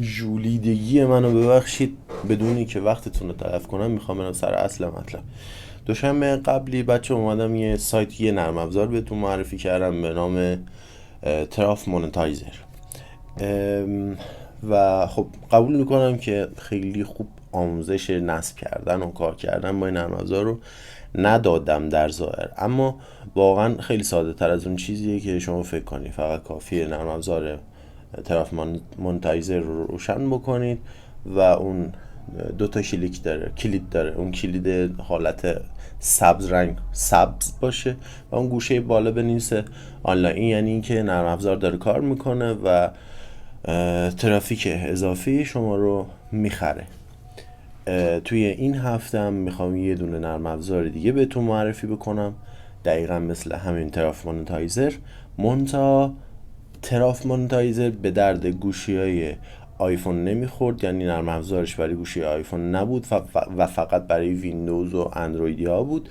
ژولیدگی منو ببخشید، بدونی که وقتتون رو تلف کنم میخوام برم سر اصل مطلب. دوشنبه قبلی بچه اومدم یه سایت، یه نرم افزار بهتون معرفی کردم به نام تراف مونتایزر. و خب قبول میکنم که خیلی خوب آموزش نصب کردن و کار کردن با این نرم افزار رو ندادم در ظاهر، اما واقعا خیلی ساده تر از اون چیزیه که شما فکر کنید. فقط کافیه نرم افزار طرف مونتایزر رو روشن بکنید و اون دو تا کلید داره. اون کلید حالت سبز رنگ سبز باشه و اون گوشه بالا بنویسه آنلاین، یعنی اینکه نرم افزار داره کار میکنه و ترافیک اضافی شما رو میخره. توی این هفته هم میخوام یه دونه نرم افزار دیگه بهتون معرفی بکنم، دقیقا مثل همین تراف مونتایزر، مونتا تراف مونتایزر به درد گوشی های آیفون نمیخورد، یعنی نرم افزارش برای گوشی آیفون نبود و فقط برای ویندوز و اندرویدی ها بود.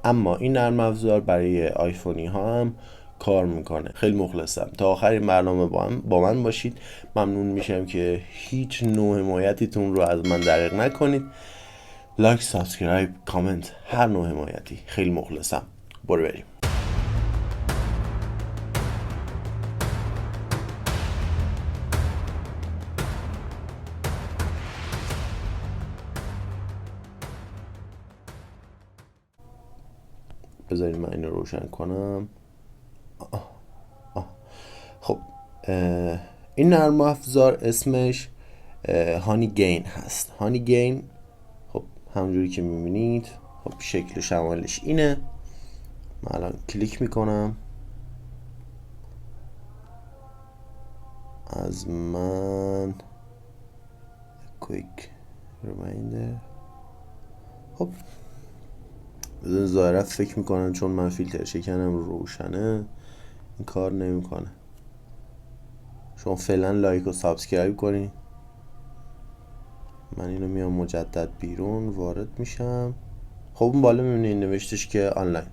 اما این نرم افزار برای آیفونی ها هم کار میکنه. خیلی مخلصم. تا آخرین برنامه با من باشید. ممنون میشم که هیچ نوع حمایتیتون رو از من دریغ نکنید. لایک، سابسکرایب، کامنت، هر نوع حمایتی. خیلی مخلصم. برو بریم. بذارید من اینو روشن کنم. خب این نرم افزار اسمش هانی گین هست. هانی گین، خب همونجوری که میبینید، خب شکل شمالش اینه. من الان کلیک میکنم. از من کویک ریمایندر. خب بزن ظاهرا فکر میکنن چون من فیلتر شکنم روشنه این کار نمیکنه. شما فعلا لایک و سابسکرایب کنین. من اینو میام مجدد بیرون وارد میشم. خب اون بالا میبینید نوشتش که آنلاین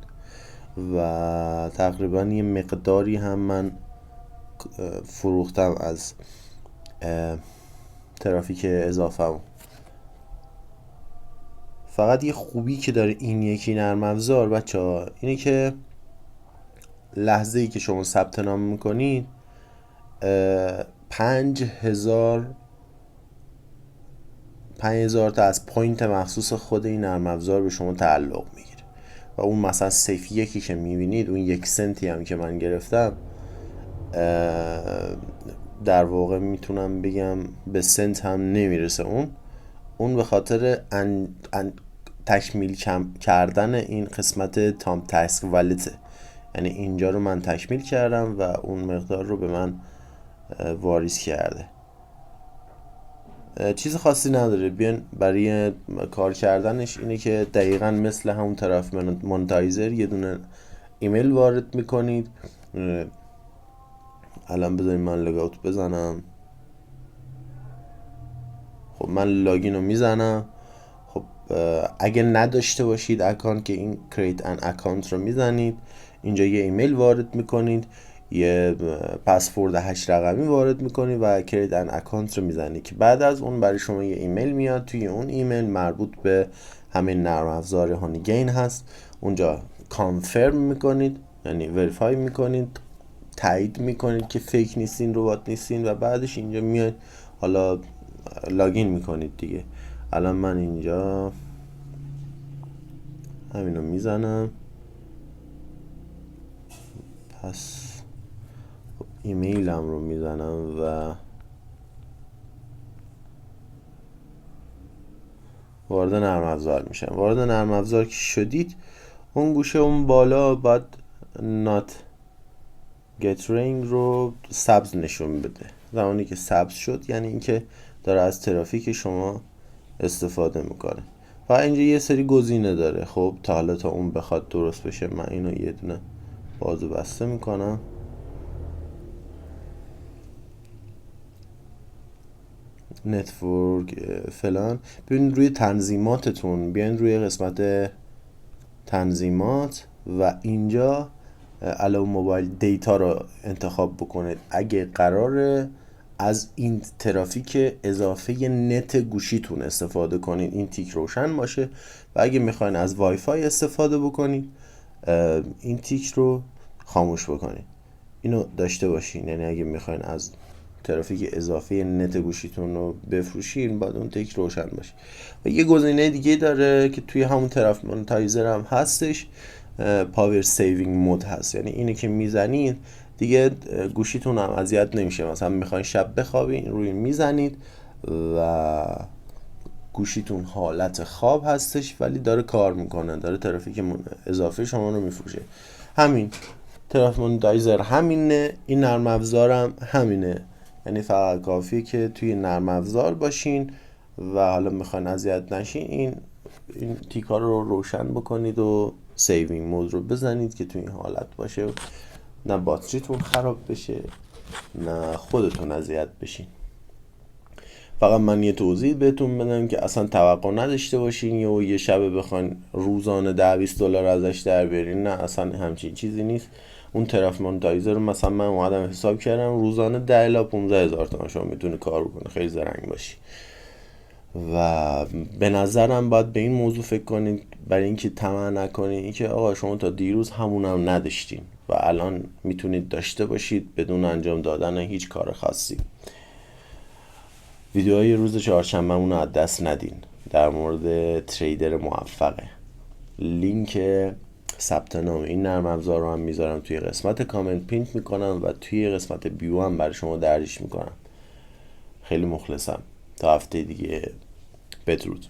و تقریبا یه مقداری هم من فروختم از ترافیک اضافه. فقط یه خوبی که داره این یکی نرم افزار بچه ها اینه که لحظه ای که شما ثبت نام میکنید 5000 تا از پوینت مخصوص خود این نرم افزار به شما تعلق میگیره و اون مثلا سیف یکی که میبینید، اون 1 سنتی هم که من گرفتم، در واقع میتونم بگم به سنت هم نمیرسه. اون به خاطر تکمیل کردن این قسمت تام تاسک والته، یعنی اینجا رو من تکمیل کردم و اون مقدار رو به من واریز کرده. چیز خاصی نداره. بیان برای کار کردنش اینه که دقیقا مثل همون طرف مونتایزر یه دونه ایمیل وارد میکنید. الان بذارید من لوگاوت بزنم. خب من لاگین رو میزنم. خب اگه نداشته باشید اکانت که این کریت ان اکانت رو میزنید. اینجا یه ایمیل وارد میکنید، یه پسورد 8 رقمی وارد میکنید و کریت ان اکانت رو میزنید که بعد از اون برای شما یه ایمیل میاد. توی اون ایمیل مربوط به همین نرم افزار هانی گین هست. اونجا کانفرم میکنید، یعنی وریفای میکنید، تایید میکنید که فیک نیستین، ربات نیستین و بعدش اینجا میاد حالا لاگین میکنید دیگه. الان من اینجا همینو میزنم. پس ایمیلم رو میزنم و وارد نرم افزار میشم. وارد نرم افزار که شدید، اون گوشه اون بالا باید نات گت رینگ رو سبز نشون بده. زمانی که سبز شد یعنی اینکه داره از ترافیک شما استفاده میکنه. و اینجا یه سری گزینه داره. خب تا حالا تا اون بخواد درست بشه من اینو یه دونه باز و بسته میکنم. نتورک فلان. ببینید روی تنظیماتتون بیاین روی قسمت تنظیمات و اینجا علاوه موبایل دیتا رو انتخاب بکنید. اگه قراره از این ترافیک اضافه نت گوشیتون استفاده کنید، این تیک روشن باشه. و اگه میخواین از وای فای استفاده بکنید این تیک رو خاموش بکنید. اینو داشته باشین، یعنی اگه میخواین از ترافیک اضافه نت گوشیتون رو بفروشین باید اون تیک روشن باشه. و یه گزینه دیگه داره که توی همون طرف مونتایزر هم هستش، پاور سیوینگ مود هست. یعنی اینو که میزنید دیگه گوشیتون هم اذیت نمیشه. مثلا میخواین شب بخوابین روی میزنید و گوشیتون حالت خواب هستش ولی داره کار میکنه، داره ترافیک اضافه شما رو میفروشه. همین ترافیک مونتایزر همینه، این نرم افزارم همینه. یعنی فقط کافیه که توی نرم افزار باشین و حالا میخواین اذیت نشین این تیکا رو روشن بکنید و سیوینگ مود رو بزنید که توی این حالت باشه، نه باتریتون خراب بشه نه خودتون اذیت بشین. فقط من یه توضیح بهتون بدم که اصلا توقع نداشته باشین یه شبه بخواین روزانه $10-20 ازش در بیارین، نه اصلا همچین چیزی نیست. اون طرف مونتایزر رو مثلا من اومدم حساب کردم روزانه 10 الی 15 هزار تومان شما میتونه کار بکنه، خیلی زرنگ باشی. و به نظرم باید به این موضوع فکر کنید برای اینکه طمع نکنید اینکه آقا شما تا دیروز همونم نداشتین و الان میتونید داشته باشید بدون انجام دادن هیچ کار خاصی. ویدیوهای روز چهارشنبهمون رو از دست ندین در مورد تریدر موفقه. لینک ثبت نام این نرم افزار رو هم میذارم توی قسمت کامنت پین میکنم و توی قسمت بیو هم برای شما درجش میکنم. خیلی مخلصم، تا هفته دیگه بدرود.